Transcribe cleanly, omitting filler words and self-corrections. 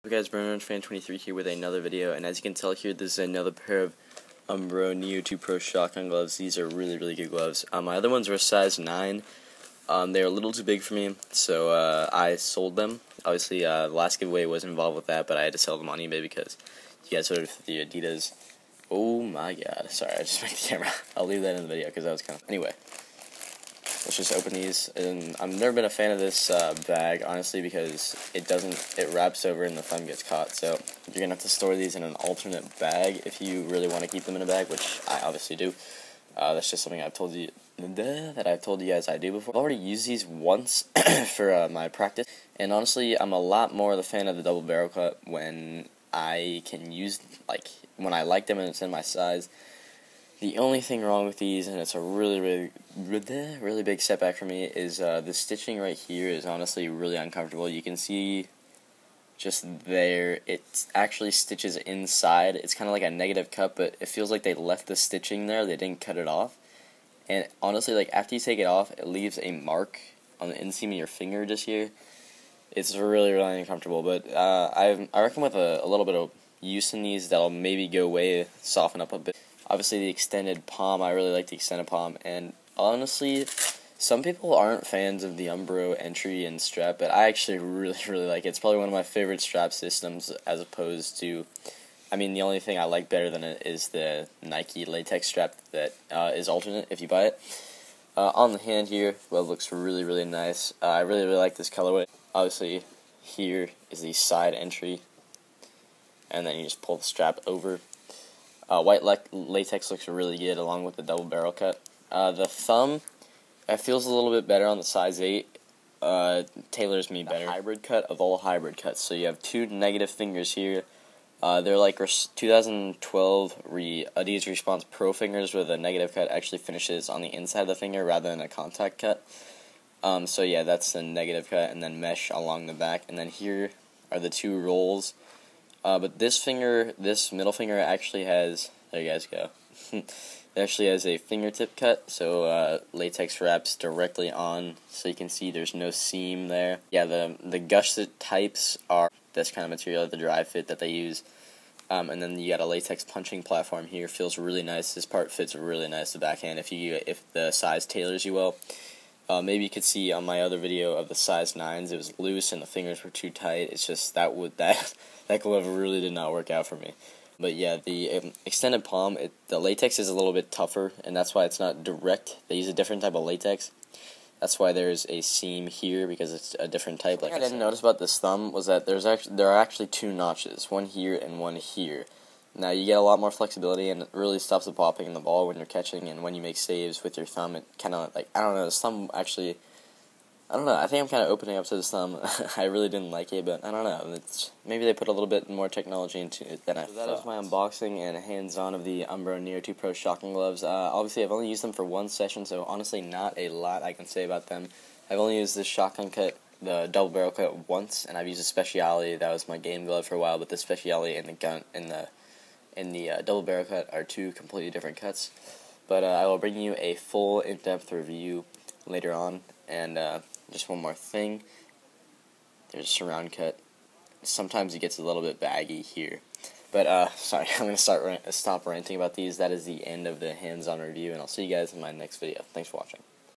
Hey guys, Fan23 here with another video, and as you can tell here, this is another pair of Umbro Neo 2 Pro shotgun gloves. These are really good gloves. My other ones were size 9. They're a little too big for me, so I sold them. Obviously, the last giveaway was involved with that, but I had to sell them on eBay because you guys heard of the Adidas. Oh my god, sorry, I just smacked the camera. I'll leave that in the video because that was kind of... Anyway. Let's just open these, and I've never been a fan of this bag, honestly, because it wraps over and the thumb gets caught, so you're going to have to store these in an alternate bag if you really want to keep them in a bag, which I obviously do. That's just something I've told you guys I do before. I've already used these once for my practice, and honestly, I'm a lot more the fan of the double barrel cut when I can use, when I like them and it's in my size. The only thing wrong with these, and it's a really big setback for me, is the stitching right here is honestly really uncomfortable. You can see just there, it actually stitches inside. It's kind of like a negative cut, but it feels like they left the stitching there. They didn't cut it off. And honestly, after you take it off, it leaves a mark on the inseam of your finger just here. It's really uncomfortable, but I reckon with a little bit of use in these, that'll maybe go away, soften up a bit. Obviously, the extended palm, I really like the extended palm, and honestly, some people aren't fans of the Umbro entry and strap, but I actually really like it. It's probably one of my favorite strap systems, as opposed to, the only thing I like better than it is the Nike latex strap that is alternate if you buy it. On the hand here, well, it looks really nice. I really like this colorway. Obviously, here is the side entry, and then you just pull the strap over. White latex looks really good along with the double barrel cut. The thumb, it feels a little bit better on the size 8. Tailors me better. Hybrid cut of all hybrid cuts. So you have two negative fingers here. They're like 2012 Adidas Response Pro fingers, where the negative cut actually finishes on the inside of the finger rather than a contact cut. So yeah, that's the negative cut, and then mesh along the back. And then here are the two rolls. But this middle finger actually has, there you guys go, it actually has a fingertip cut, so latex wraps directly on, so you can see there's no seam there. Yeah, the gusset types are this kind of material, the dry fit that they use, and then you got a latex punching platform here. Feels really nice. This part fits really nice, the backhand, if the size tailors you well. Maybe you could see on my other video of the size 9s, it was loose and the fingers were too tight. It's just that glove really did not work out for me. But yeah, the extended palm, the latex is a little bit tougher, and that's why it's not direct. They use a different type of latex. That's why there's a seam here, because it's a different type. Like I didn't notice about this thumb was that there are actually two notches, one here and one here. Now, you get a lot more flexibility, and it really stops the popping in the ball when you're catching, and when you make saves with your thumb, it kind of, I don't know, this thumb actually, I don't know, I think I'm kind of opening up to this thumb. I really didn't like it, but I don't know, maybe they put a little bit more technology into it than I thought. That is my unboxing and hands-on of the Umbro Neo 2 Pro shotgun gloves. Obviously, I've only used them for one session, so honestly, not a lot I can say about them. I've only used this shotgun cut, the double barrel cut, once, and I've used a Speciale. That was my game glove for a while, but the Speciale and the gun, and the double barrel cut are two completely different cuts. But I will bring you a full in-depth review later on. And just one more thing, there's a surround cut. Sometimes it gets a little bit baggy here. But sorry, I'm going to stop ranting about these. That is the end of the hands-on review, and I'll see you guys in my next video. Thanks for watching.